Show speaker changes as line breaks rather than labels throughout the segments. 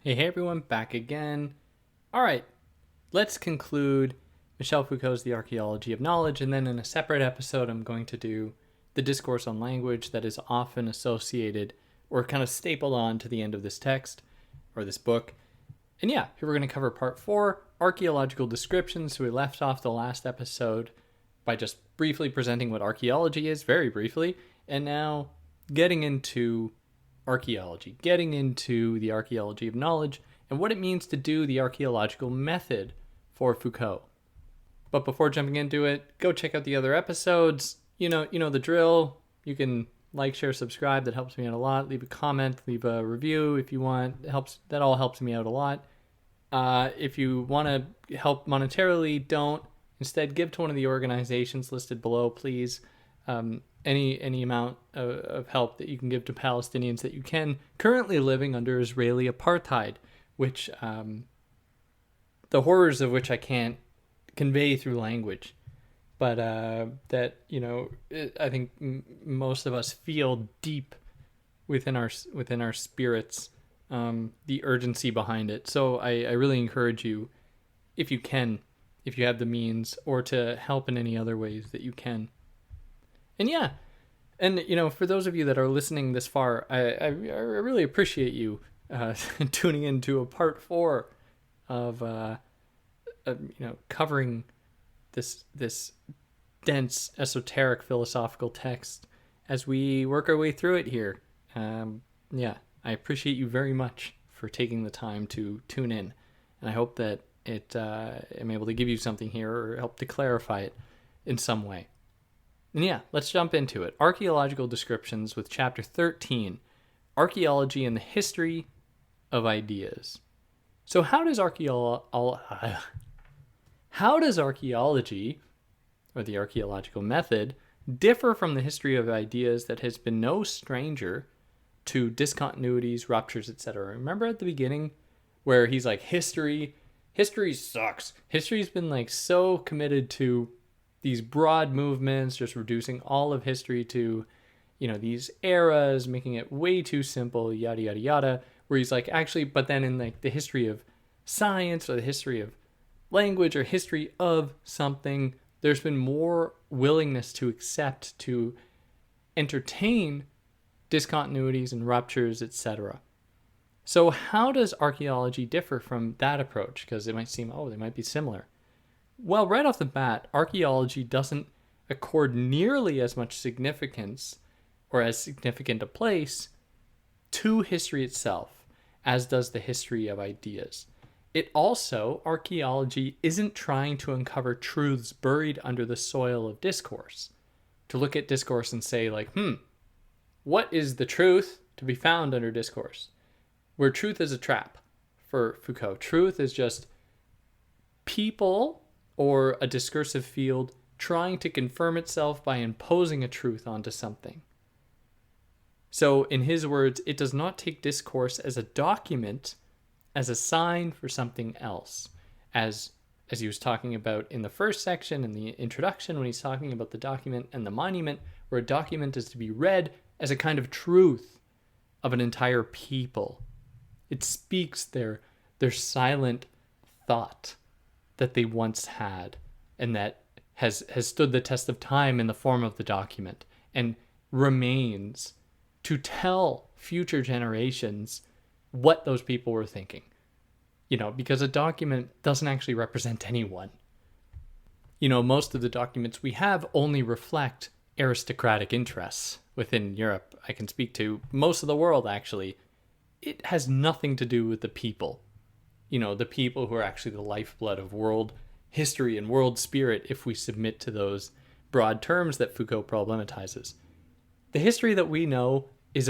Hey everyone, back again. All right, let's conclude Michel Foucault's The Archaeology of Knowledge, and then in a separate episode, I'm going to do the discourse on language that is often associated or kind of stapled on to the end of this text or this book. And yeah, here we're going to cover part 4, archaeological descriptions. So we left off the last episode by just briefly presenting what archaeology is, very briefly, and now getting into archaeology, getting into the archaeology of knowledge and what it means to do the archaeological method for Foucault. But before jumping into it, go check out the other episodes. You know the drill. You can like, share, subscribe. That helps me out a lot. Leave a comment, leave a review if you want. That all helps me out a lot. If you want to help monetarily, don't. Instead, give to one of the organizations listed below, please. Any amount of help that you can give to Palestinians that you can, currently living under Israeli apartheid, which the horrors of which I can't convey through language, but that I think most of us feel deep within our spirits, the urgency behind it. So I really encourage you, if you can, if you have the means, or to help in any other ways that you can. And yeah, and for those of you that are listening this far, I really appreciate you tuning into a part 4 of covering this dense, esoteric, philosophical text as we work our way through it here. I appreciate you very much for taking the time to tune in, and I hope that I'm able to give you something here or help to clarify it in some way. And yeah, let's jump into it. Archaeological descriptions with chapter 13, Archaeology and the History of Ideas. So how does archaeology, or the archaeological method, differ from the history of ideas that has been no stranger to discontinuities, ruptures, etc.? Remember at the beginning where he's like, history sucks. History's been so committed to these broad movements, just reducing all of history to, these eras, making it way too simple, yada, yada, yada, where he's like, actually, but then in the history of science or the history of language or history of something, there's been more willingness to accept, to entertain discontinuities and ruptures, etc. So how does archaeology differ from that approach? Because it might seem, they might be similar. Well, right off the bat, archaeology doesn't accord nearly as much significance or as significant a place to history itself as does the history of ideas. Archaeology isn't trying to uncover truths buried under the soil of discourse, to look at discourse and say what is the truth to be found under discourse? Where truth is a trap for Foucault. Truth is just people or a discursive field trying to confirm itself by imposing a truth onto something. So, in his words, it does not take discourse as a document, as a sign for something else. As he was talking about in the first section, in the introduction, when he's talking about the document and the monument, where a document is to be read as a kind of truth of an entire people. It speaks their silent thought that they once had, and that has stood the test of time in the form of the document, and remains to tell future generations what those people were thinking. Because a document doesn't actually represent anyone. Most of the documents we have only reflect aristocratic interests within Europe. I can speak to most of the world, actually. It has nothing to do with the people. The people who are actually the lifeblood of world history and world spirit, if we submit to those broad terms that Foucault problematizes. The history that we know is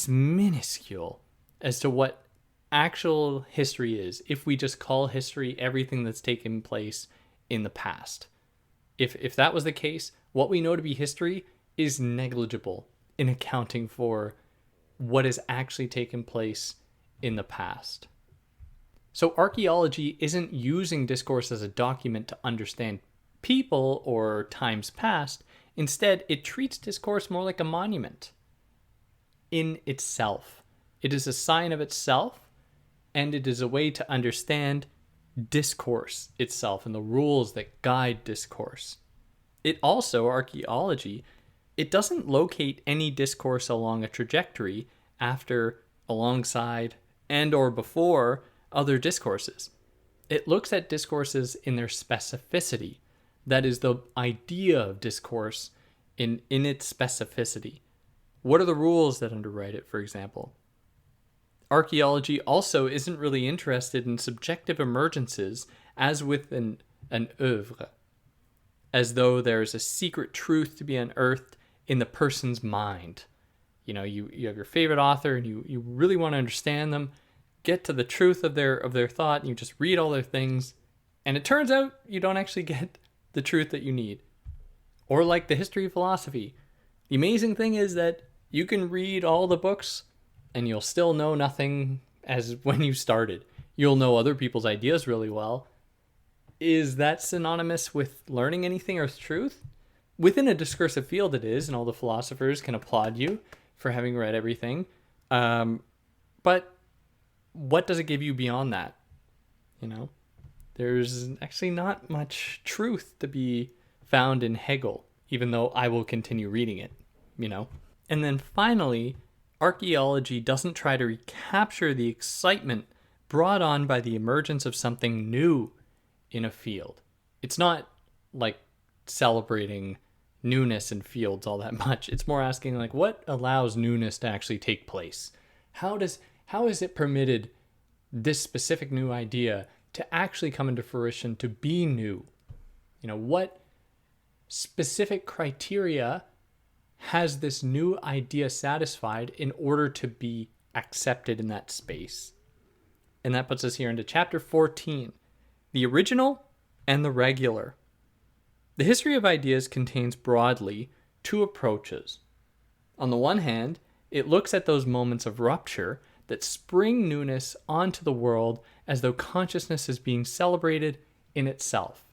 minuscule as to what actual history is, if we just call history everything that's taken place in the past. If that was the case, what we know to be history is negligible in accounting for what has actually taken place in the past. So archaeology isn't using discourse as a document to understand people or times past. Instead, it treats discourse more like a monument in itself. It is a sign of itself, and it is a way to understand discourse itself and the rules that guide discourse. It also, archaeology, it doesn't locate any discourse along a trajectory after, alongside, and or before other discourses. It looks at discourses in their specificity. That is the idea of discourse in its specificity. What are the rules that underwrite it, for example? Archaeology also isn't really interested in subjective emergences as with an oeuvre, as though there's a secret truth to be unearthed in the person's mind. You know, you have your favorite author and you really want to understand them, get to the truth of their thought, and you just read all their things, and it turns out you don't actually get the truth that you need. Or like the history of philosophy. The amazing thing is that you can read all the books and you'll still know nothing as when you started. You'll know other people's ideas really well. Is that synonymous with learning anything or truth? Within a discursive field it is, and all the philosophers can applaud you for having read everything. But what does it give you beyond that? You know, there's actually not much truth to be found in Hegel, even though I will continue reading it, you know. And then finally, archaeology doesn't try to recapture the excitement brought on by the emergence of something new in a field. It's not like celebrating newness in fields all that much. It's more asking like, what allows newness to actually take place? How is it permitted this specific new idea to actually come into fruition, to be new? You know, what specific criteria has this new idea satisfied in order to be accepted in that space? And that puts us here into chapter 14, the original and the regular. The history of ideas contains broadly two approaches. On the one hand, it looks at those moments of rupture that spring newness onto the world as though consciousness is being celebrated in itself.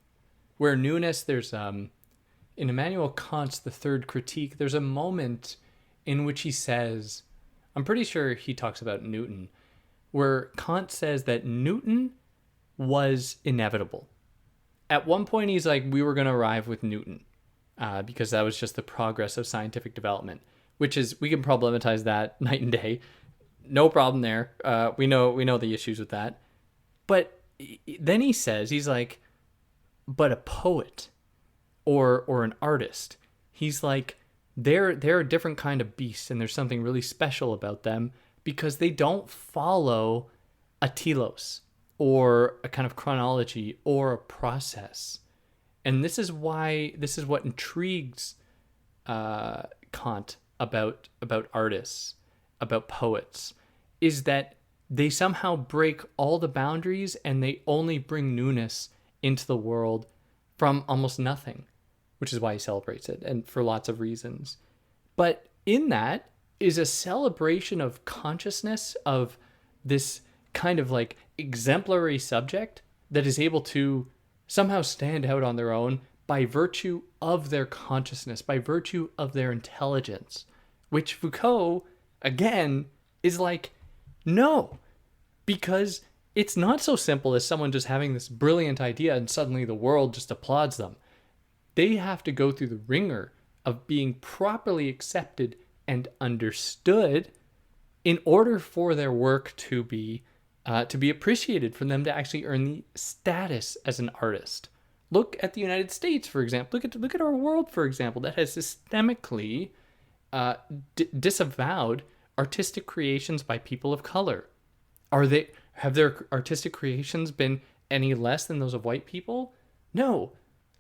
Where newness, there's in Immanuel Kant's The Third Critique, there's a moment in which he says, I'm pretty sure he talks about Newton, where Kant says that Newton was inevitable. At one point, he's like, we were going to arrive with Newton because that was just the progress of scientific development, which is, we can problematize that night and day. No problem there. We know the issues with that. But then he says, he's like, but a poet or an artist, he's like, they're a different kind of beast, and there's something really special about them because they don't follow a telos or a kind of chronology or a process. And this is what intrigues Kant about artists, about poets, is that they somehow break all the boundaries and they only bring newness into the world from almost nothing, which is why he celebrates it, and for lots of reasons. But in that is a celebration of consciousness, of this kind of like exemplary subject that is able to somehow stand out on their own by virtue of their consciousness, by virtue of their intelligence, which Foucault, again, is like, no, because it's not so simple as someone just having this brilliant idea and suddenly the world just applauds them. They have to go through the ringer of being properly accepted and understood in order for their work to be appreciated, for them to actually earn the status as an artist. Look at the United States, for example. Look at our world, for example, that has systemically disavowed artistic creations by people of color. Have their artistic creations been any less than those of white people? No.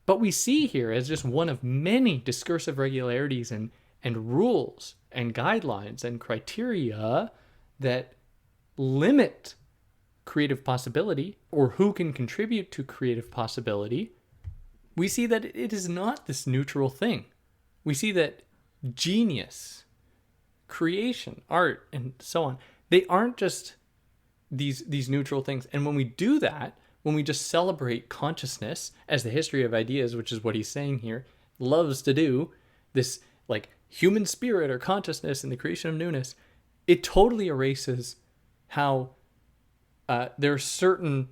But we see here as just one of many discursive regularities and rules and guidelines and criteria that limit creative possibility, or who can contribute to creative possibility. We see that it is not this neutral thing. We see that genius, creation, art, and so on, they aren't just these neutral things. And when we do that, when we just celebrate consciousness as the history of ideas, which is what he's saying here, loves to do, this like human spirit or consciousness in the creation of newness, it totally erases how there are certain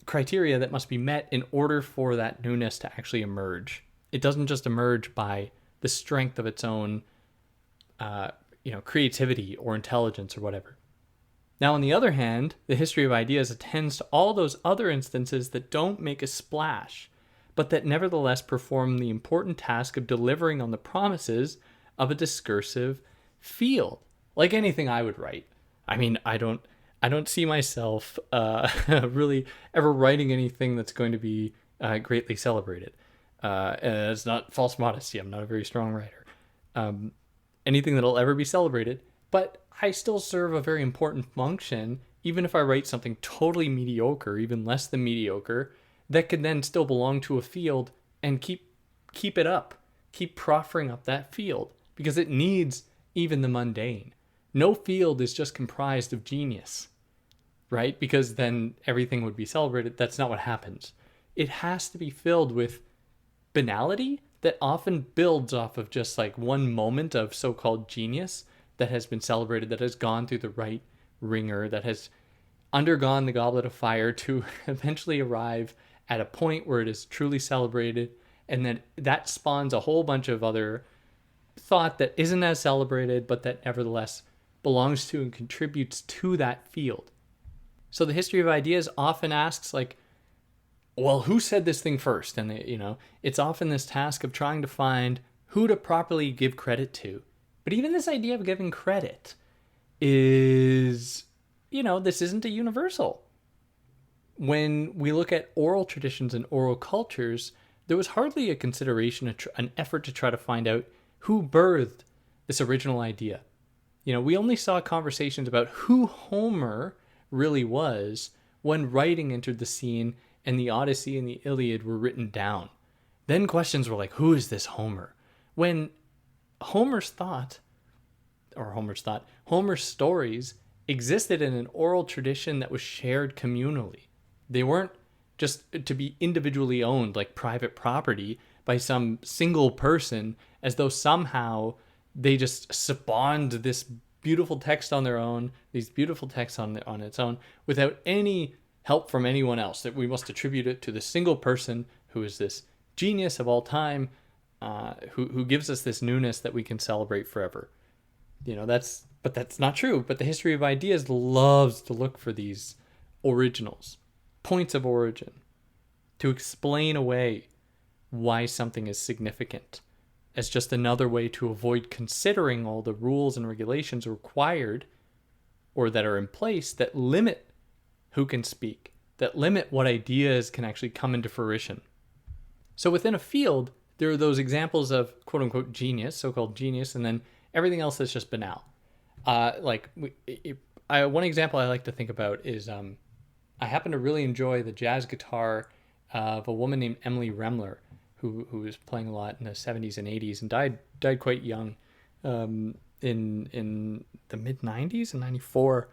criteria that must be met in order for that newness to actually emerge. It doesn't just emerge by the strength of its own, creativity or intelligence or whatever. Now, on the other hand, the history of ideas attends to all those other instances that don't make a splash, but that nevertheless perform the important task of delivering on the promises of a discursive field, like anything I would write. I mean, I don't see myself really ever writing anything that's going to be greatly celebrated. And it's not false modesty. I'm not a very strong writer. Anything that'll ever be celebrated, but I still serve a very important function, even if I write something totally mediocre, even less than mediocre, that could then still belong to a field and keep it up, keep proffering up that field, because it needs even the mundane. No field is just comprised of genius, right? Because then everything would be celebrated. That's not what happens. It has to be filled with banality that often builds off of just like one moment of so-called genius that has been celebrated, that has gone through the right ringer, that has undergone the goblet of fire to eventually arrive at a point where it is truly celebrated, and then that spawns a whole bunch of other thought that isn't as celebrated, but that nevertheless belongs to and contributes to that field. So the history of ideas often asks, like, well, who said this thing first? And it's often this task of trying to find who to properly give credit to. But even this idea of giving credit is, this isn't a universal. When we look at oral traditions and oral cultures, there was hardly a consideration, an effort to try to find out who birthed this original idea. We only saw conversations about who Homer really was when writing entered the scene and the Odyssey and the Iliad were written down. Then questions were like, who is this Homer? When Homer's stories existed in an oral tradition that was shared communally. They weren't just to be individually owned like private property by some single person, as though somehow they just spawned this beautiful text on their own, these beautiful texts on its own, without any help from anyone else, that we must attribute it to the single person who is this genius of all time, who gives us this newness that we can celebrate forever. But that's not true. But the history of ideas loves to look for these originals, points of origin, to explain away why something is significant, as just another way to avoid considering all the rules and regulations required or that are in place that limit who can speak, that limit what ideas can actually come into fruition. So within a field, there are those examples of quote-unquote genius, so-called genius, and then everything else is just banal. One example I like to think about is I happen to really enjoy the jazz guitar of a woman named Emily Remler, who was playing a lot in the 70s and 80s and died quite young in the mid-90s, in 94.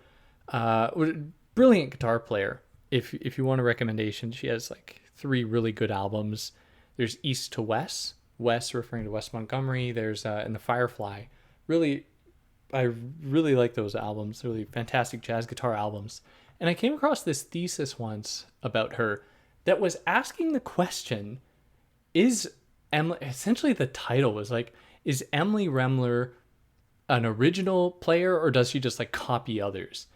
Brilliant guitar player. If you want a recommendation, she has like 3 really good albums. There's East to West, West referring to West Montgomery. There's and the Firefly. I really like those albums. Really fantastic jazz guitar albums. And I came across this thesis once about her that was asking the question, essentially the title was like, is Emily Remler an original player, or does she just like copy others?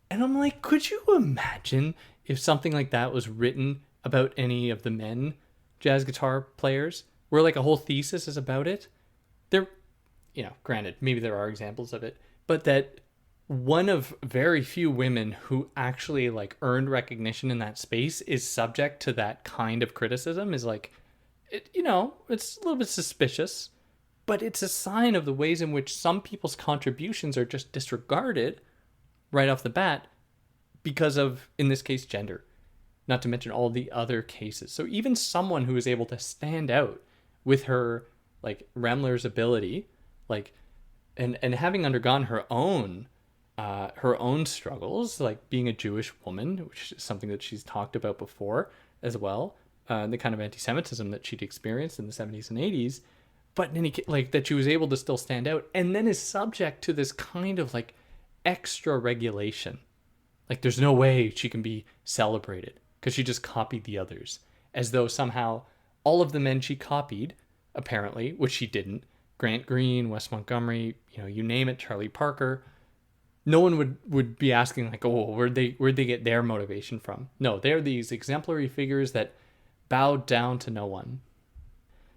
And I'm like, could you imagine if something like that was written about any of the men jazz guitar players, where like a whole thesis is about it? There, granted, maybe there are examples of it, but that one of very few women who actually like earned recognition in that space is subject to that kind of criticism is like, it's a little bit suspicious, but it's a sign of the ways in which some people's contributions are just disregarded right off the bat because of, in this case, gender, not to mention all the other cases. So even someone who is able to stand out with her, like Remler's ability, like, and having undergone her own struggles, like being a Jewish woman, which is something that she's talked about before as well, the kind of anti-Semitism that she'd experienced in the 70s and 80s, but in any case, like that she was able to still stand out, and then is subject to this kind of like extra regulation. Like there's no way she can be celebrated because she just copied the others. As though somehow all of the men she copied, apparently, which she didn't, Grant Greene, Wes Montgomery, you name it, Charlie Parker, no one would be asking like, oh, where'd they get their motivation from? No, they're these exemplary figures that bowed down to no one.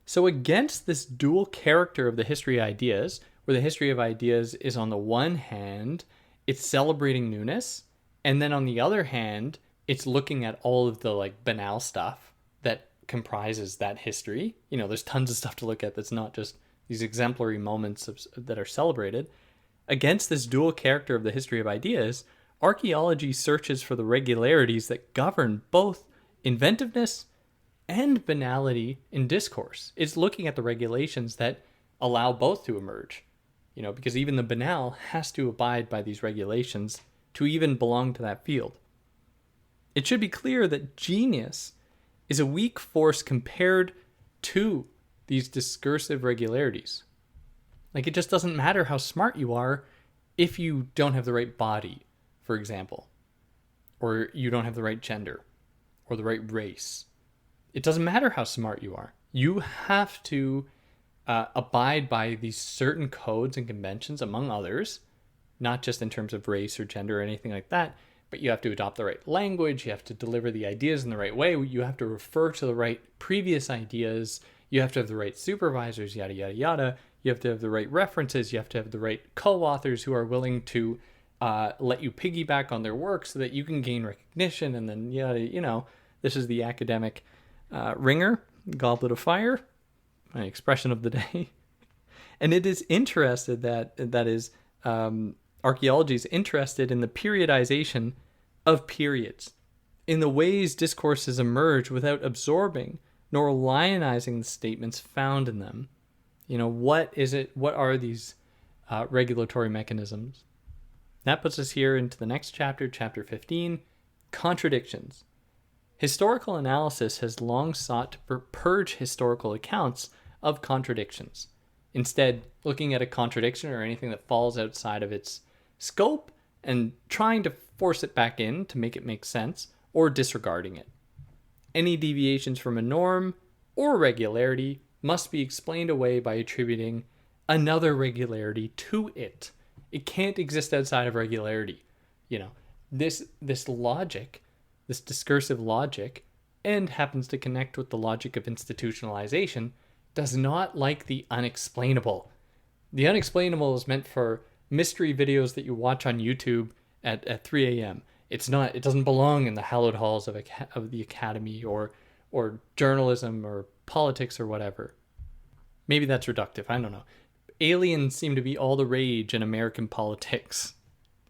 So against this dual character of the history of ideas, where the history of ideas is on the one hand, it's celebrating newness, and then on the other hand, it's looking at all of the like banal stuff that comprises that history. There's tons of stuff to look at that's not just these exemplary moments that are celebrated. Against this dual character of the history of ideas, archaeology searches for the regularities that govern both inventiveness and banality in discourse. It's looking at the regulations that allow both to emerge, because even the banal has to abide by these regulations to even belong to that field. It should be clear that genius is a weak force compared to these discursive regularities. Like, it just doesn't matter how smart you are if you don't have the right body, for example, or you don't have the right gender or the right race. It doesn't matter how smart you are. You have to abide by these certain codes and conventions, among others, not just in terms of race or gender or anything like that, but you have to adopt the right language. You have to deliver the ideas in the right way. You have to refer to the right previous ideas. You have to have the right supervisors, yada, yada, yada. You have to have the right references. You have to have the right co-authors who are willing to let you piggyback on their work so that you can gain recognition. And then, this is the academic ringer, goblet of fire, my expression of the day. And it is interested archaeology is interested in the periodization of periods, in the ways discourses emerge without absorbing nor lionizing the statements found in them. What are these regulatory mechanisms? That puts us here into the next chapter, chapter 15, Contradictions. Historical analysis has long sought to purge historical accounts of contradictions. Instead, looking at a contradiction or anything that falls outside of its scope and trying to force it back in to make it make sense, or disregarding it. Any deviations from a norm or regularity must be explained away by attributing another regularity to it. It can't exist outside of regularity. This logic, this discursive logic, and happens to connect with the logic of institutionalization, does not like the unexplainable. The unexplainable is meant for mystery videos that you watch on YouTube at 3 a.m. It doesn't belong in the hallowed halls of the academy or journalism or politics or whatever. Maybe that's reductive. I don't know. Aliens seem to be all the rage in American politics.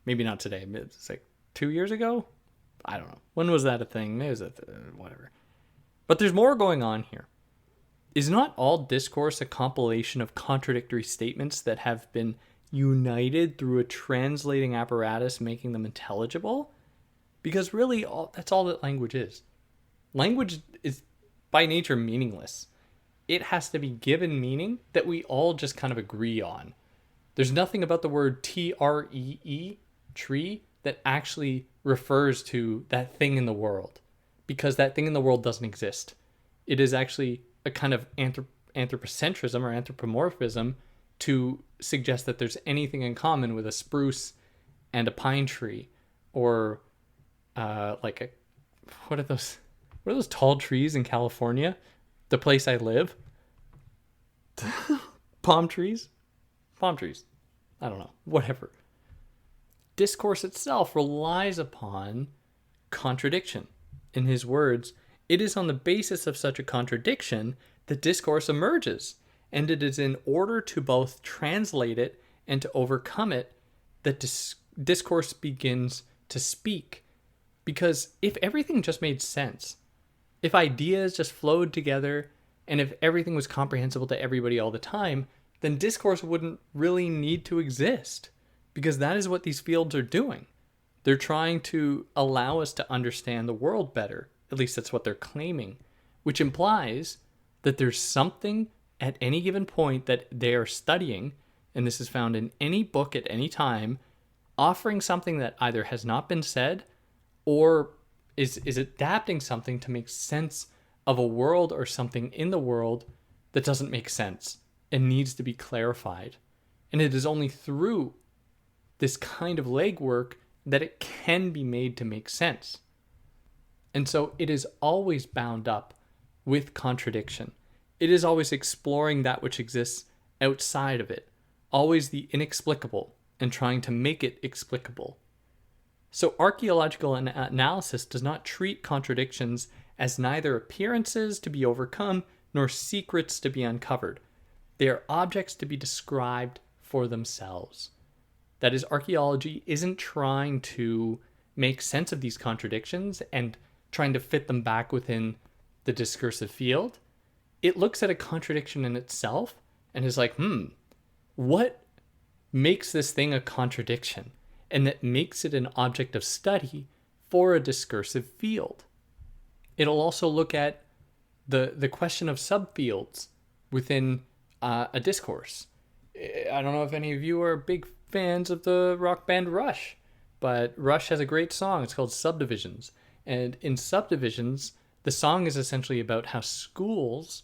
Maybe not today. It's like 2 years ago? I don't know. When was that a thing? Maybe it was whatever. But there's more going on here. Is not all discourse a compilation of contradictory statements that have been united through a translating apparatus making them intelligible? Because really, that's all that language is. Language is by nature meaningless. It has to be given meaning that we all just kind of agree on. There's nothing about the word tree, tree, that actually refers to that thing in the world, because that thing in the world doesn't exist. It is actually a kind of anthropocentrism or anthropomorphism to suggest that there's anything in common with a spruce and a pine tree, or what are those tall trees in California? The place I live? Palm trees? Palm trees. I don't know. Whatever. Discourse itself relies upon contradiction. In his words, it is on the basis of such a contradiction that discourse emerges, and it is in order to both translate it and to overcome it that discourse begins to speak. Because if everything just made sense, if ideas just flowed together, and if everything was comprehensible to everybody all the time, then discourse wouldn't really need to exist, because that is what these fields are doing. They're trying to allow us to understand the world better. At least that's what they're claiming, which implies that there's something at any given point that they are studying, and this is found in any book at any time, offering something that either has not been said or is adapting something to make sense of a world or something in the world that doesn't make sense and needs to be clarified. And it is only through this kind of legwork that it can be made to make sense. And so it is always bound up with contradiction. It is always exploring that which exists outside of it, always the inexplicable and trying to make it explicable. So archaeological analysis does not treat contradictions as neither appearances to be overcome nor secrets to be uncovered. They are objects to be described for themselves. That is, archaeology isn't trying to make sense of these contradictions and trying to fit them back within the discursive field. It looks at a contradiction in itself and is like, what makes this thing a contradiction? And that makes it an object of study for a discursive field. It'll also look at the question of subfields within a discourse. I don't know if any of you are big fans of the rock band Rush, but Rush has a great song. It's called Subdivisions. And in Subdivisions, the song is essentially about how schools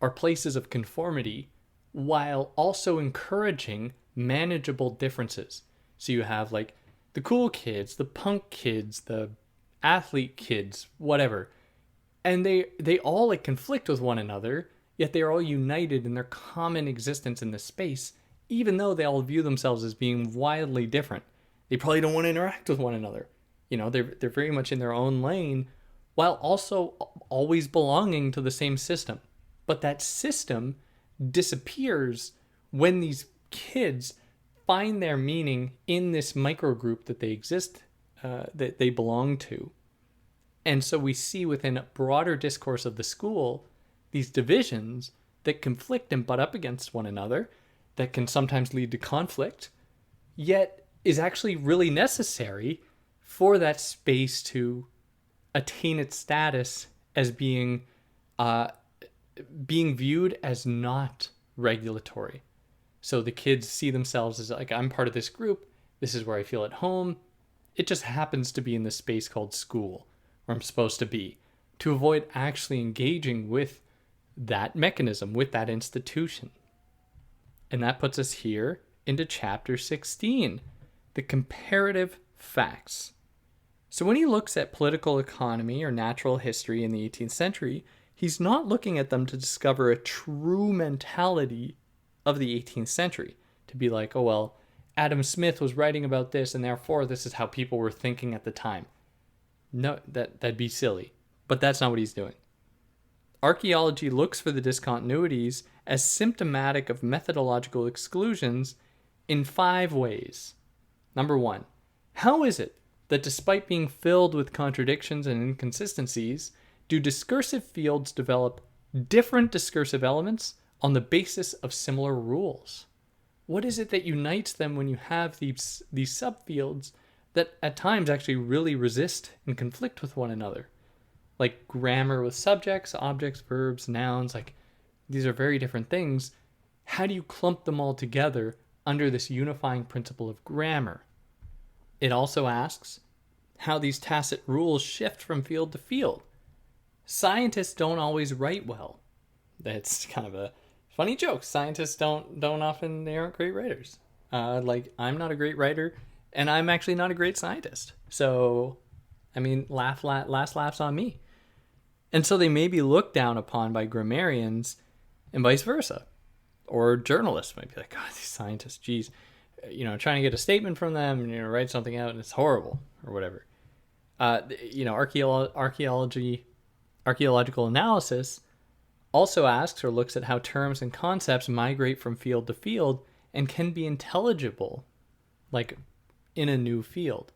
are places of conformity while also encouraging manageable differences. So you have like the cool kids, the punk kids, the athlete kids, whatever. And they all like conflict with one another, yet they're all united in their common existence in this space, even though they all view themselves as being wildly different. They probably don't want to interact with one another. You know, they're very much in their own lane while also always belonging to the same system. But that system disappears when these kids find their meaning in this microgroup that they exist, that they belong to. And so we see within a broader discourse of the school, these divisions that conflict and butt up against one another, that can sometimes lead to conflict, yet is actually really necessary for that space to attain its status as being viewed as not regulatory. So the kids see themselves as like, I'm part of this group. This is where I feel at home. It just happens to be in this space called school, where I'm supposed to be, to avoid actually engaging with that mechanism, with that institution. And that puts us here into chapter 16, the comparative facts. So when he looks at political economy or natural history in the 18th century, he's not looking at them to discover a true mentality of the 18th century, to be like, oh, well, Adam Smith was writing about this, and therefore this is how people were thinking at the time. No, that'd be silly. But that's not what he's doing. Archaeology looks for the discontinuities as symptomatic of methodological exclusions in 5 ways. Number 1, how is it that despite being filled with contradictions and inconsistencies, do discursive fields develop different discursive elements on the basis of similar rules? What is it that unites them when you have these subfields that at times actually really resist and conflict with one another? Like grammar with subjects, objects, verbs, nouns, like these are very different things. How do you clump them all together under this unifying principle of grammar? It also asks how these tacit rules shift from field to field. Scientists don't always write well. That's kind of a funny joke. Scientists don't often, they aren't great writers. Like I'm not a great writer, and I'm actually not a great scientist. So, I mean, last laughs on me. And so they may be looked down upon by grammarians and vice versa. Or journalists might be like, God, these scientists, geez, trying to get a statement from them, write something out and it's horrible or whatever. Archaeological analysis also asks or looks at how terms and concepts migrate from field to field and can be intelligible, like in a new field.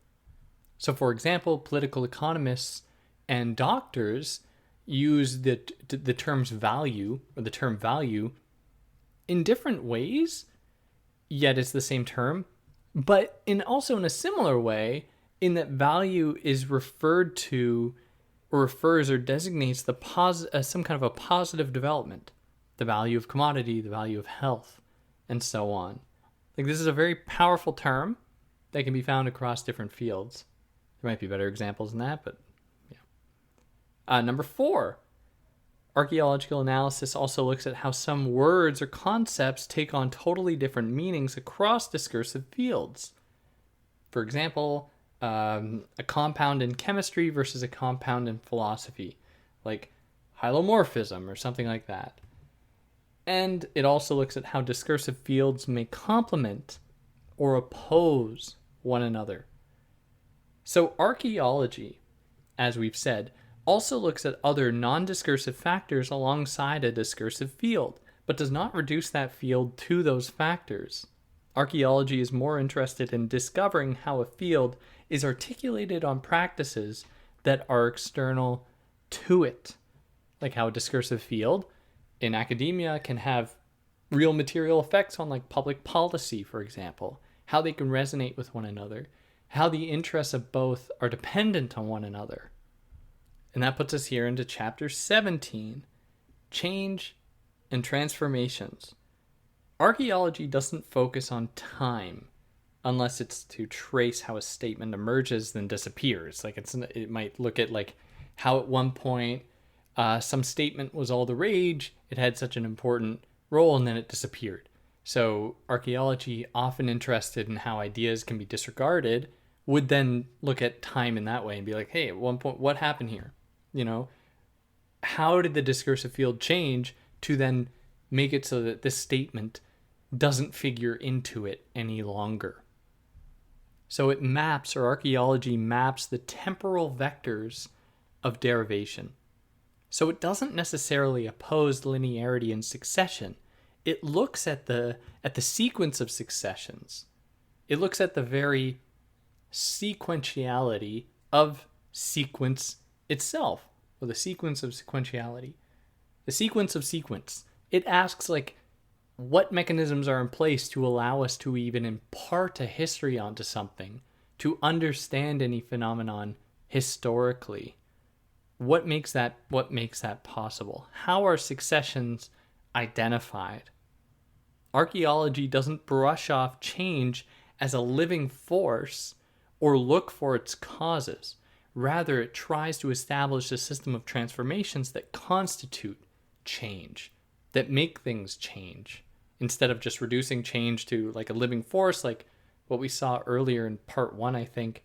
So, for example, political economists and doctors use the terms value or the term value in different ways, yet it's the same term, but also in a similar way in that value is referred to or refers or designates some kind of a positive development, the value of commodity, the value of health, and so on. Like this is a very powerful term, that can be found across different fields. There might be better examples than that, but yeah. Number 4, archaeological analysis also looks at how some words or concepts take on totally different meanings across discursive fields. For example, a compound in chemistry versus a compound in philosophy, like hylomorphism or something like that. And it also looks at how discursive fields may complement or oppose one another. So archaeology, as we've said, also looks at other non-discursive factors alongside a discursive field, but does not reduce that field to those factors. Archaeology is more interested in discovering how a field is articulated on practices that are external to it, like how a discursive field in academia can have real material effects on like public policy, for example, how they can resonate with one another, how the interests of both are dependent on one another. And that puts us here into chapter 17, change and transformations. Archaeology doesn't focus on time unless it's to trace how a statement emerges then disappears. Like it might look at like how at one point some statement was all the rage, it had such an important role, and then it disappeared. So archaeology, often interested in how ideas can be disregarded, would then look at time in that way and be like, hey, at one point, what happened here? You know, how did the discursive field change to then make it so that this statement doesn't figure into it any longer? So it maps, or archaeology maps, the temporal vectors of derivation. So it doesn't necessarily oppose linearity and succession. It looks at the sequence of successions. It looks at the very sequentiality of sequence itself, or the sequence of sequentiality. The sequence of sequence. It asks, like, what mechanisms are in place to allow us to even impart a history onto something, to understand any phenomenon historically. What makes that possible? How are successions identified? Archaeology doesn't brush off change as a living force or look for its causes. Rather, it tries to establish a system of transformations that constitute change, that make things change, instead of just reducing change to like a living force, like what we saw earlier in part 1, I think,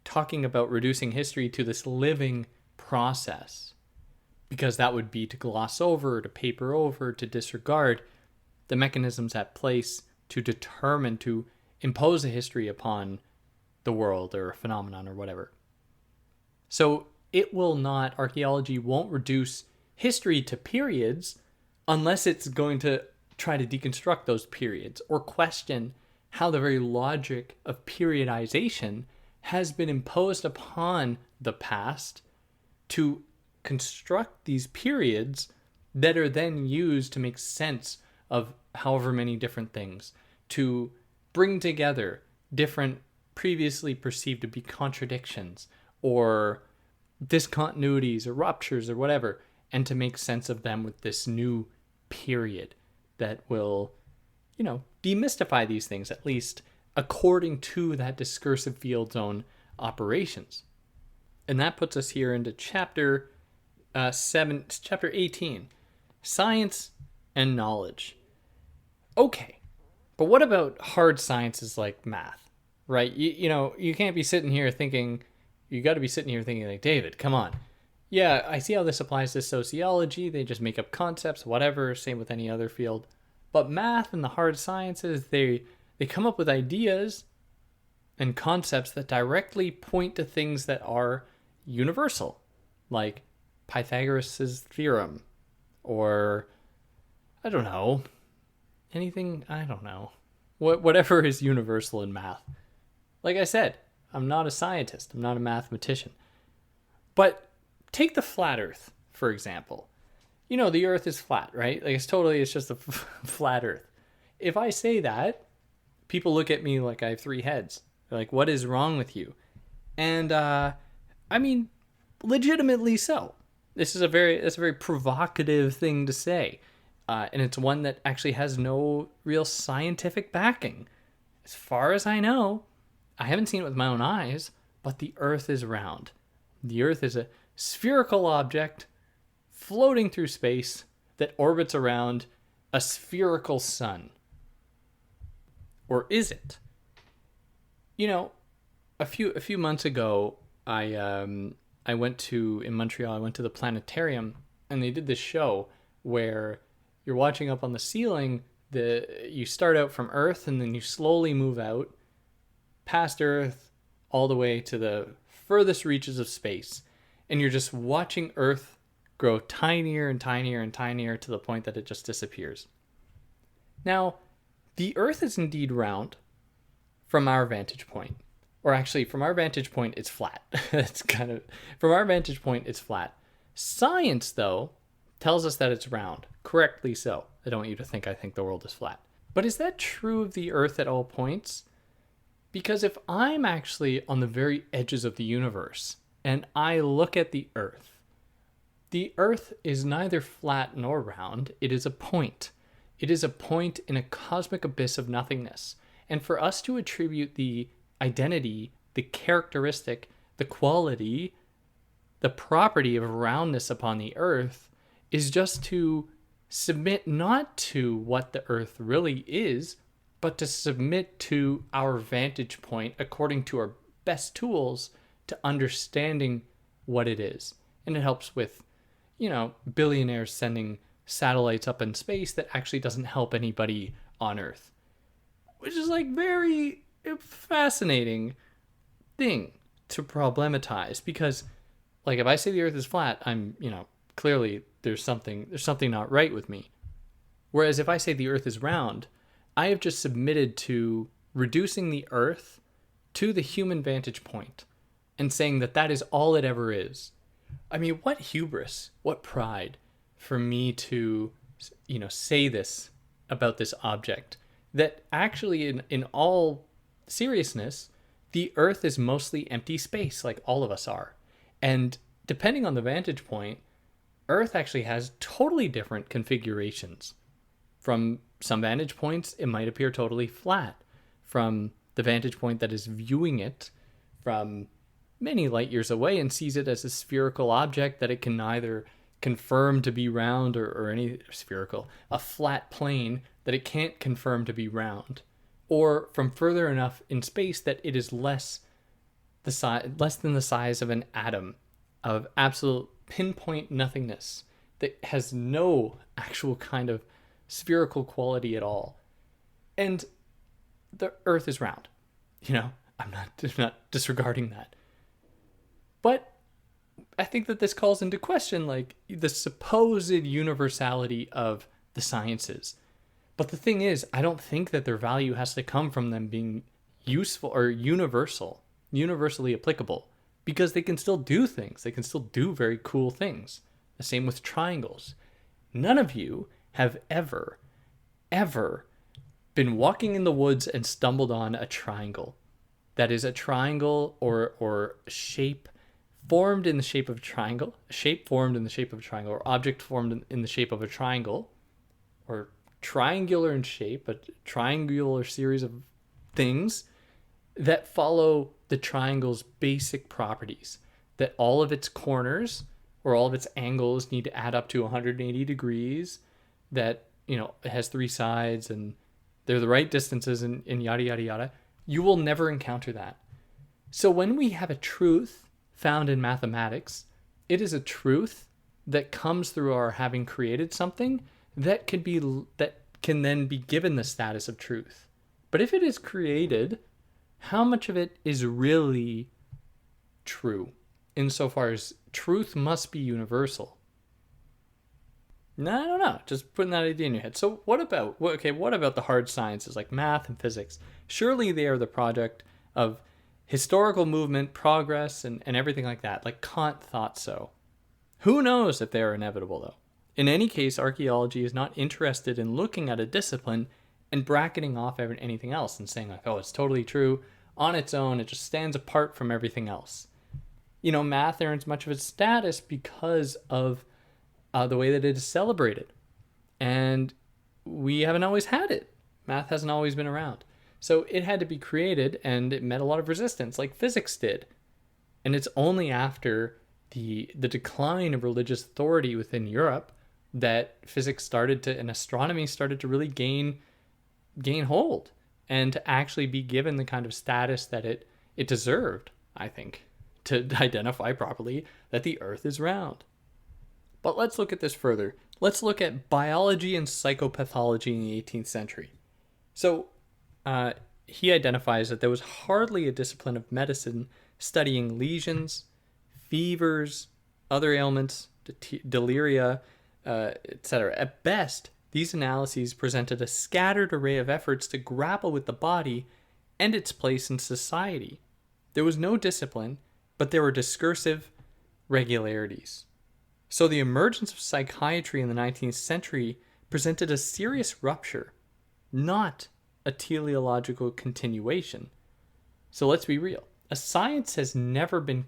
talking about reducing history to this living process, because that would be to gloss over, to paper over, to disregard the mechanisms at place to determine, to impose a history upon the world or a phenomenon or whatever. So archaeology won't reduce history to periods unless it's going to try to deconstruct those periods or question how the very logic of periodization has been imposed upon the past to construct these periods that are then used to make sense of however many different things, to bring together different previously perceived to be contradictions or discontinuities or ruptures or whatever, and to make sense of them with this new period that will, demystify these things, at least according to that discursive field's own operations. And that puts us here into chapter 18, science and knowledge. Okay, but what about hard sciences like math, right? You can't be sitting here thinking, you got to be sitting here thinking like, David, come on. Yeah, I see how this applies to sociology. They just make up concepts, whatever, same with any other field. But math and the hard sciences, they come up with ideas and concepts that directly point to things that are universal, like Pythagoras' theorem, or whatever is universal in math. Like I said, I'm not a scientist, I'm not a mathematician. But take the flat earth, for example. The earth is flat, right? Like it's just a flat earth. If I say that, people look at me like I have 3 heads. They're like, what is wrong with you? And legitimately so. It's a very provocative thing to say. And it's one that actually has no real scientific backing. As far as I know, I haven't seen it with my own eyes, but the Earth is round. The Earth is a spherical object floating through space that orbits around a spherical sun. Or is it? You know, a few months ago, I went to, in Montreal, I went to the planetarium, and they did this show where you're watching up on the ceiling. You start out from Earth, and then you slowly move out past Earth all the way to the furthest reaches of space, and you're just watching Earth grow tinier and tinier and tinier to the point that it just disappears. Now, the Earth is indeed round from our vantage point. Or actually, from our vantage point, it's flat. From our vantage point, it's flat. Science, though, tells us that it's round. Correctly so. I don't want you to think I think the world is flat. But is that true of the Earth at all points? Because if I'm actually on the very edges of the universe and I look at the Earth is neither flat nor round. It is a point. It is a point in a cosmic abyss of nothingness. And for us to attribute the identity, the characteristic, the quality, the property of roundness upon the Earth is just to submit not to what the Earth really is, but to submit to our vantage point according to our best tools to understanding what it is. And it helps with, billionaires sending satellites up in space that actually doesn't help anybody on Earth. Which is very fascinating thing to problematize, because if I say the Earth is flat, I'm, clearly there's something not right with me. Whereas if I say the Earth is round, I have just submitted to reducing the Earth to the human vantage point and saying that is all it ever is. I mean, what hubris, what pride for me to, say this about this object, that actually in all seriousness, the Earth is mostly empty space, like all of us are. And depending on the vantage point, Earth actually has totally different configurations. From some vantage points, it might appear totally flat. From the vantage point that is viewing it from many light years away and sees it as a spherical object that it can neither confirm to be round or any spherical, a flat plane that it can't confirm to be round, or from further enough in space that it is less than the size of an atom, of absolute pinpoint nothingness that has no actual kind of spherical quality at all. And the Earth is round. I'm not disregarding that. But I think that this calls into question the supposed universality of the sciences. But the thing is, I don't think that their value has to come from them being useful or universally applicable, because they can still do things. They can still do very cool things. The same with triangles. None of you have ever been walking in the woods and stumbled on a triangle. That is a triangle or shape formed in the shape of a triangle, a shape formed in the shape of a triangle, or object formed in the shape of a triangle, or triangular in shape, a triangular series of things that follow the triangle's basic properties, that all of its corners or all of its angles need to add up to 180 degrees, that, it has three sides and they're the right distances and yada, yada, yada. You will never encounter that. So when we have a truth found in mathematics, it is a truth that comes through our having created something that can then be given the status of truth. But if it is created, how much of it is really true? Insofar as truth must be universal. No, I don't know. Just putting that idea in your head. So what about the hard sciences like math and physics? Surely they are the product of historical movement, progress, and everything like that. Like Kant thought so. Who knows if they are inevitable, though? In any case, archaeology is not interested in looking at a discipline and bracketing off anything else and saying it's totally true on its own. It just stands apart from everything else. Math earns much of its status because of the way that it is celebrated. And we haven't always had it. Math hasn't always been around. So it had to be created, and it met a lot of resistance, like physics did. And it's only after the decline of religious authority within Europe that physics started to, and astronomy started to really gain hold, and to actually be given the kind of status that it deserved, I think, to identify properly that the Earth is round. But let's look at this further. Let's look at biology and psychopathology in the 18th century. So he identifies that there was hardly a discipline of medicine studying lesions, fevers, other ailments, deliria, etc. At best, these analyses presented a scattered array of efforts to grapple with the body and its place in society. There was no discipline, but there were discursive regularities. So the emergence of psychiatry in the 19th century presented a serious rupture, not a teleological continuation. So let's be real. A science has never been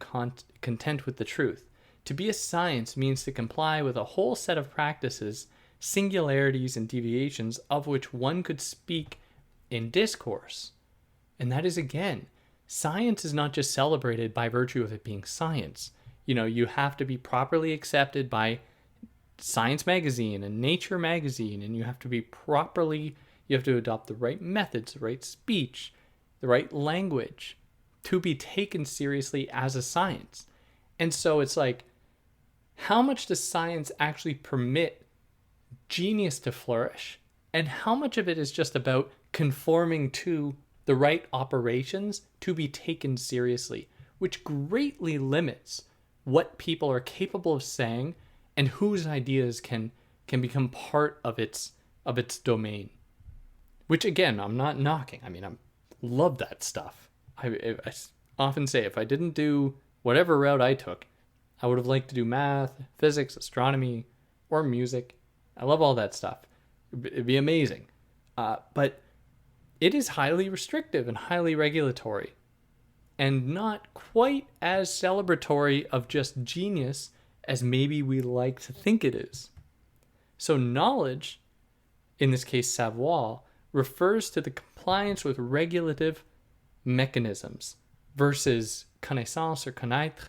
content with the truth. To be a science means to comply with a whole set of practices, singularities, and deviations of which one could speak in discourse. And that is, again, science is not just celebrated by virtue of it being science. You have to be properly accepted by Science Magazine and Nature Magazine, and you have to adopt the right methods, the right speech, the right language to be taken seriously as a science. And so it's like, how much does science actually permit genius to flourish? And how much of it is just about conforming to the right operations to be taken seriously, which greatly limits what people are capable of saying and whose ideas can become part of its domain. Which, again, I'm not knocking. I mean, I love that stuff. I often say, if I didn't do whatever route I took, I would have liked to do math, physics, astronomy, or music. I love all that stuff. It'd be amazing. But it is highly restrictive and highly regulatory, and not quite as celebratory of just genius as maybe we like to think it is. So knowledge, in this case savoir, refers to the compliance with regulative mechanisms versus connaissance or connaître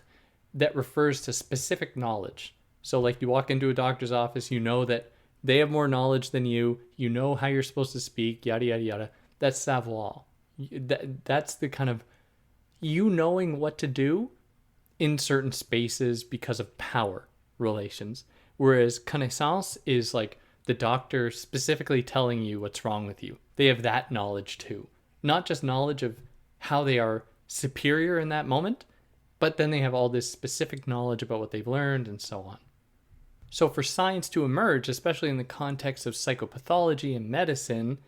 that refers to specific knowledge. So like you walk into a doctor's office, you know that they have more knowledge than you know how you're supposed to speak, yada, yada, yada. That's savoir. That's the kind of you knowing what to do in certain spaces because of power relations. Whereas connaissance is like the doctor specifically telling you what's wrong with you. They have that knowledge too. Not just knowledge of how they are superior in that moment, but then they have all this specific knowledge about what they've learned and so on. So for science to emerge, especially in the context of psychopathology and medicine,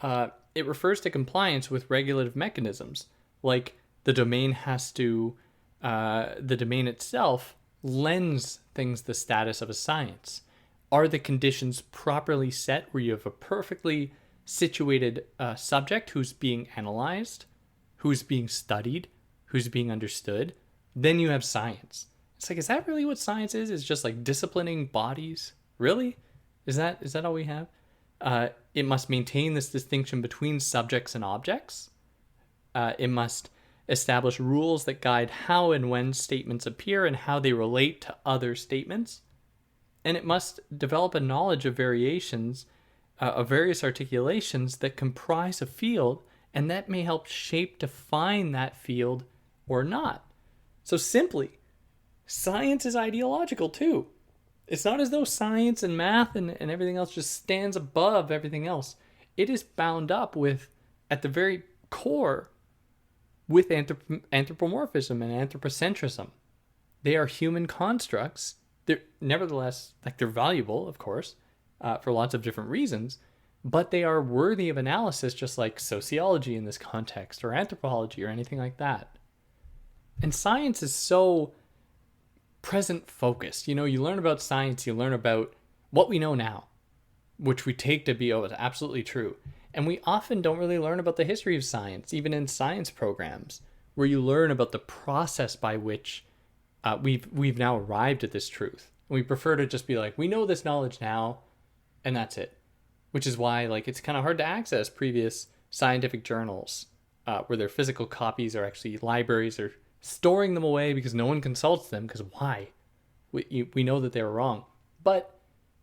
it refers to compliance with regulative mechanisms. Like the domain the domain itself lends things the status of a science. Are the conditions properly set where you have a perfectly situated subject who's being analyzed, who's being studied, who's being understood? Then you have science. It's like, is that really what science is? It's just like disciplining bodies? Really? Is that all we have? It must maintain this distinction between subjects and objects. It must establish rules that guide how and when statements appear and how they relate to other statements. And it must develop a knowledge of variations, of various articulations that comprise a field, and that may help define that field or not. So simply, science is ideological too. It's not as though science and math and everything else just stands above everything else. It is bound up with, at the very core, with anthropomorphism and anthropocentrism. They are human constructs. They're nevertheless, they're valuable, of course, for lots of different reasons, but they are worthy of analysis, just like sociology in this context, or anthropology, or anything like that. And science is so present focused. You learn about science, you learn about what we know now, which we take to be, it's absolutely true. And we often don't really learn about the history of science, even in science programs, where you learn about the process by which we've now arrived at this truth. We prefer to just be like, we know this knowledge now, and that's it. Which is why it's kind of hard to access previous scientific journals where their physical copies are actually libraries are storing them away because no one consults them, because why? We know that they're wrong. But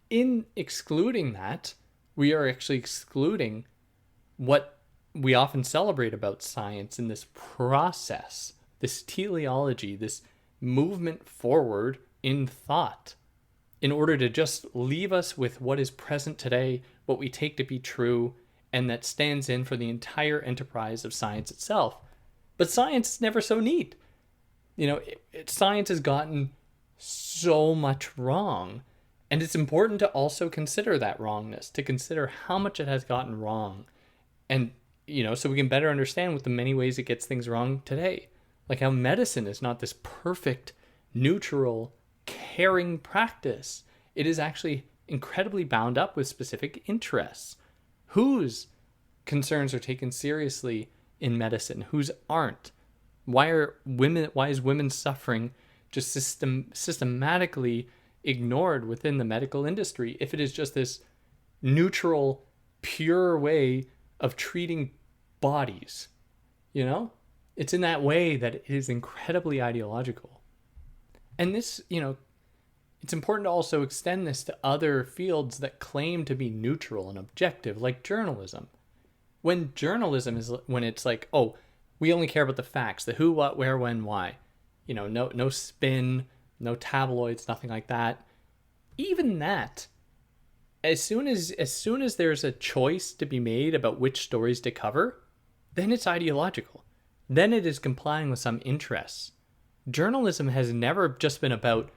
in excluding that, we are actually excluding what we often celebrate about science in this process, this teleology, this movement forward in thought, in order to just leave us with what is present today, what we take to be true, and that stands in for the entire enterprise of science itself. But science is never so neat. Science has gotten so much wrong. And it's important to also consider that wrongness, to consider how much it has gotten wrong. And, so we can better understand what the many ways it gets things wrong today. Like how medicine is not this perfect, neutral, caring practice. It is actually incredibly bound up with specific interests. Whose concerns are taken seriously in medicine? Whose aren't? Why is women's suffering just systematically ignored within the medical industry if it is just this neutral, pure way of treating bodies? It's in that way that it is incredibly ideological. And this, it's important to also extend this to other fields that claim to be neutral and objective, like journalism. When journalism is, when it's like, oh, we only care about the facts, the who, what, where, when, why. No spin, no tabloids, nothing like that. Even that, as soon as there's a choice to be made about which stories to cover, then it's ideological. Then it is complying with some interests. Journalism has never just been about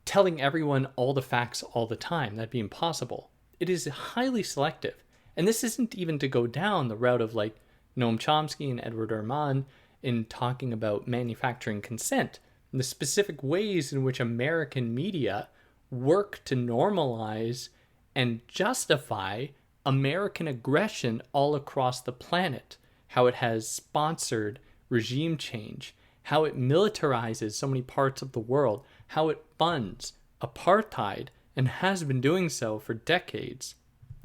telling everyone all the facts all the time. That'd be impossible. It is highly selective. And this isn't even to go down the route of like Noam Chomsky and Edward Armand in talking about manufacturing consent, and the specific ways in which American media work to normalize and justify American aggression all across the planet, how it has sponsored regime change, how it militarizes so many parts of the world, how it funds apartheid and has been doing so for decades.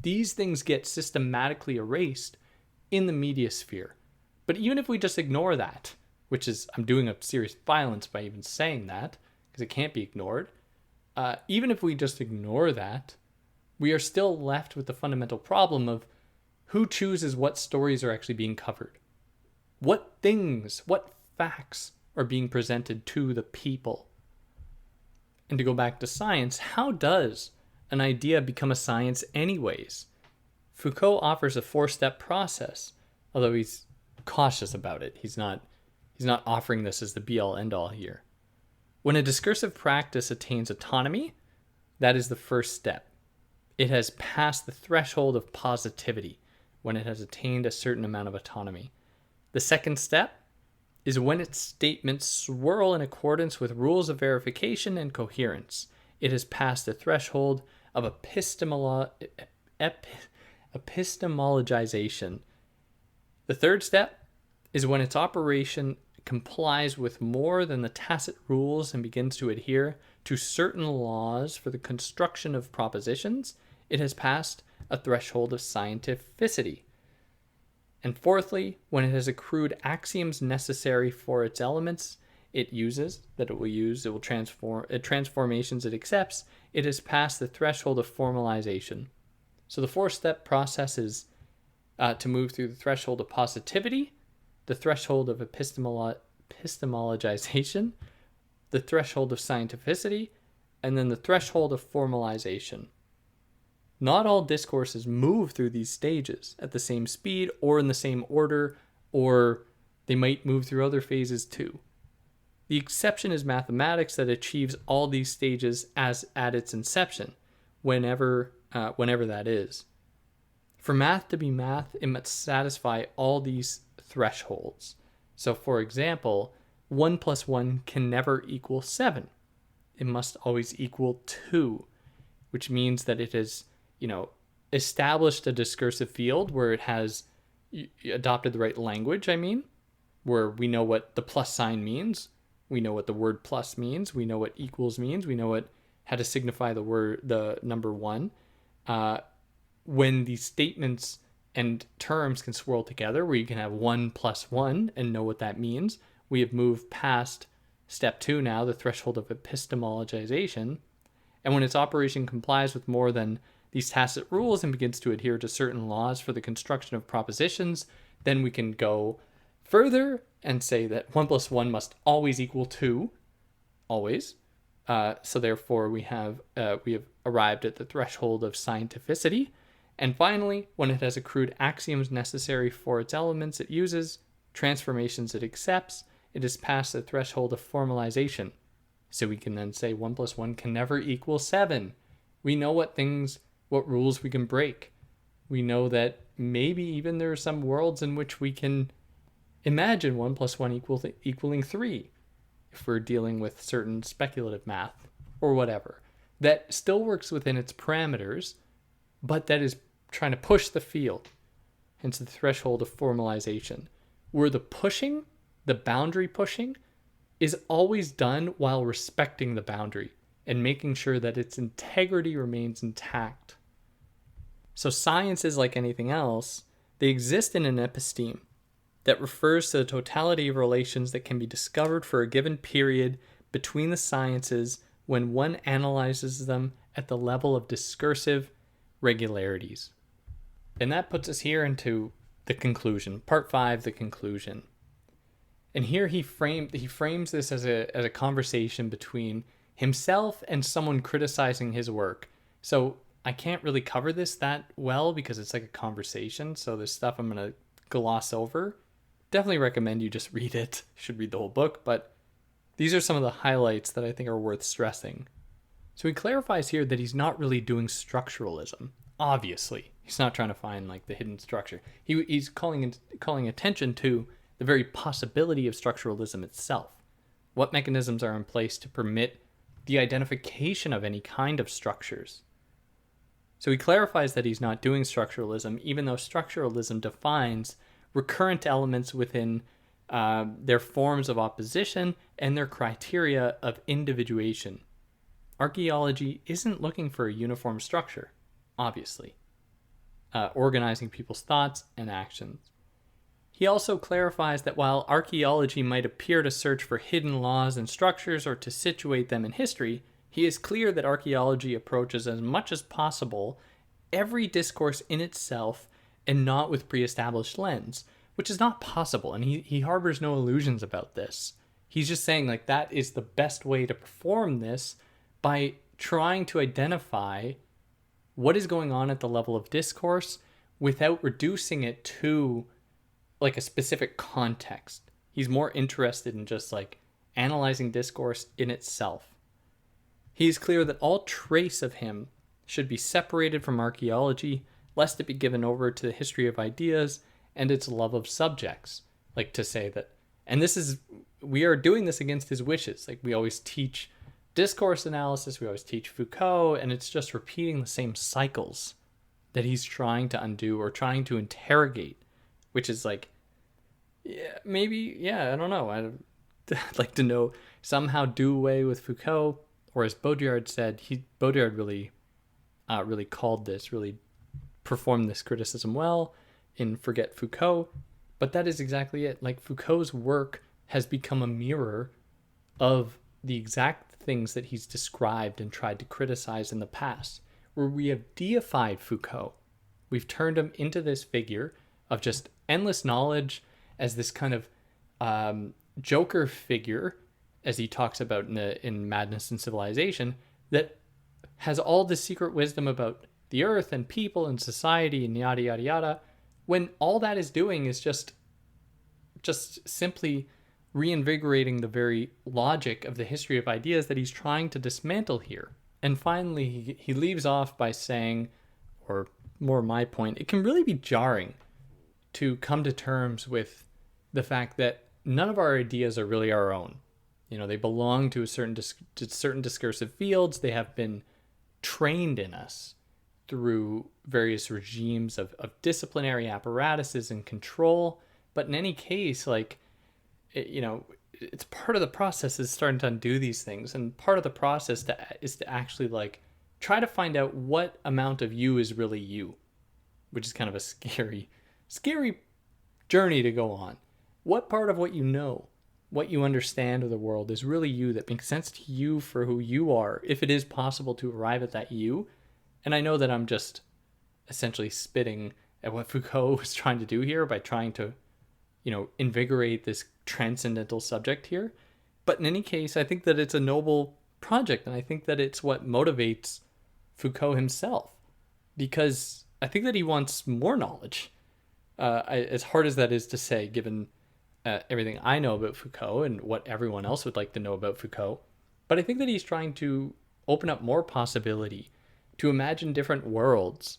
These things get systematically erased in the media sphere. But even if we just ignore that, which is, I'm doing a serious violence by even saying that, because it can't be ignored, even if we just ignore that, we are still left with the fundamental problem of who chooses what stories are actually being covered. What things, what facts are being presented to the people? And to go back to science, how does an idea become a science anyways? Foucault offers a 4-step process, although he's cautious about it. He's not offering this as the be-all end-all here. When a discursive practice attains autonomy, that is the first step. It has passed the threshold of positivity when it has attained a certain amount of autonomy. The second step is when its statements swirl in accordance with rules of verification and coherence. It has passed the threshold of epistemologization. The third step is when its operation complies with more than the tacit rules and begins to adhere to certain laws for the construction of propositions. It has passed a threshold of scientificity. And fourthly, when it has accrued axioms necessary for its elements transformations it accepts, it has passed the threshold of formalization. So the 4-step process is to move through the threshold of positivity, the threshold of epistemologization, the threshold of scientificity, and then the threshold of formalization. Not all discourses move through these stages at the same speed or in the same order, or they might move through other phases too. The exception is mathematics that achieves all these stages as at its inception, whenever that is. For math to be math, it must satisfy all these thresholds. So for example, 1 plus 1 can never equal 7. It must always equal 2, which means that it has established a discursive field where it has adopted the right language, where we know what the plus sign means, we know what the word plus means, we know what equals means, we know how to signify the number 1. When these statements and terms can swirl together where you can have 1 plus 1 and know what that means. We have moved past step 2 now, the threshold of epistemologization. And when its operation complies with more than these tacit rules and begins to adhere to certain laws for the construction of propositions, then we can go further and say that 1 plus 1 must always equal 2, always. So therefore we have arrived at the threshold of scientificity. And finally, when it has accrued axioms necessary for its elements it uses, transformations it accepts, it is past the threshold of formalization. So we can then say 1 plus 1 can never equal 7. We know what rules we can break. We know that maybe even there are some worlds in which we can imagine 1 plus 1 equaling 3 if we're dealing with certain speculative math or whatever. That still works within its parameters, but that is trying to push the field, hence the threshold of formalization, where the boundary pushing, is always done while respecting the boundary and making sure that its integrity remains intact. So science is like anything else. They exist in an episteme that refers to the totality of relations that can be discovered for a given period between the sciences when one analyzes them at the level of discursive regularities. And that puts us here into the conclusion, part 5, the conclusion. And here he frames this as a conversation between himself and someone criticizing his work. So I can't really cover this that well because it's like a conversation. So there's stuff I'm going to gloss over. Definitely recommend you just read it. You should read the whole book, but these are some of the highlights that I think are worth stressing. So he clarifies here that he's not really doing structuralism. Obviously, he's not trying to find like the hidden structure. He's calling attention to the very possibility of structuralism itself. What mechanisms are in place to permit the identification of any kind of structures? So he clarifies that he's not doing structuralism, even though structuralism defines recurrent elements within their forms of opposition and their criteria of individuation. Archaeology isn't looking for a uniform structure, obviously, organizing people's thoughts and actions. He also clarifies that while archaeology might appear to search for hidden laws and structures or to situate them in history, he is clear that archaeology approaches as much as possible every discourse in itself and not with pre-established lens, which is not possible, and he harbors no illusions about this. He's just saying like that is the best way to perform this by trying to identify what is going on at the level of discourse without reducing it to like a specific context. He's more interested in just like analyzing discourse in itself. He's clear that all trace of him should be separated from archaeology, lest it be given over to the history of ideas and its love of subjects. Like to say that, and we are doing this against his wishes. Like we always teach discourse analysis, we always teach Foucault, and it's just repeating the same cycles that he's trying to undo or trying to interrogate, which is like, I don't know. I'd like to know, somehow do away with Foucault, or as Baudrillard said, Baudrillard really performed this criticism well in Forget Foucault, but that is exactly it. Like Foucault's work has become a mirror of the exact things that he's described and tried to criticize in the past, where we have deified Foucault. We've turned him into this figure of just endless knowledge as this kind of Joker figure, as he talks about in Madness and Civilization, that has all this secret wisdom about the earth and people and society and yada, yada, yada, when all that is doing is just simply reinvigorating the very logic of the history of ideas that he's trying to dismantle here. And finally, he leaves off by saying, or more my point, it can really be jarring to come to terms with the fact that none of our ideas are really our own. You know, they belong to certain discursive fields. They have been trained in us through various regimes of disciplinary apparatuses and control. But in any case, like, it's part of the process is starting to undo these things. And part of the process is to actually like try to find out what amount of you is really you, which is kind of a scary journey to go on. What part of what you know, what you understand of the world is really you, that makes sense to you for who you are, if it is possible to arrive at that you? And I know that I'm just essentially spitting at what Foucault was trying to do here by trying to, invigorate this transcendental subject here. But in any case, I think that it's a noble project, and I think that it's what motivates Foucault himself, because I think that he wants more knowledge. As hard as that is to say, given everything I know about Foucault and what everyone else would like to know about Foucault, but I think that he's trying to open up more possibility, to imagine different worlds,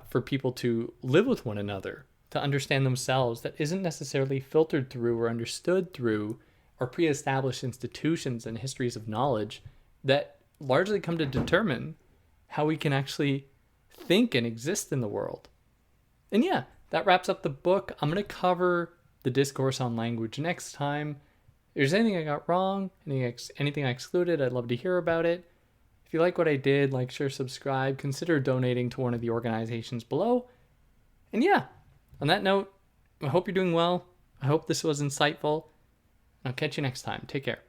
for people to live with one another, to understand themselves, that isn't necessarily filtered through or understood through our pre-established institutions and histories of knowledge that largely come to determine how we can actually think and exist in the world. And yeah, that wraps up the book. I'm going to cover the discourse on language next time. If there's anything I got wrong, anything I excluded, I'd love to hear about it. If you like what I did, like, share, subscribe, consider donating to one of the organizations below. And yeah, on that note, I hope you're doing well. I hope this was insightful. I'll catch you next time. Take care.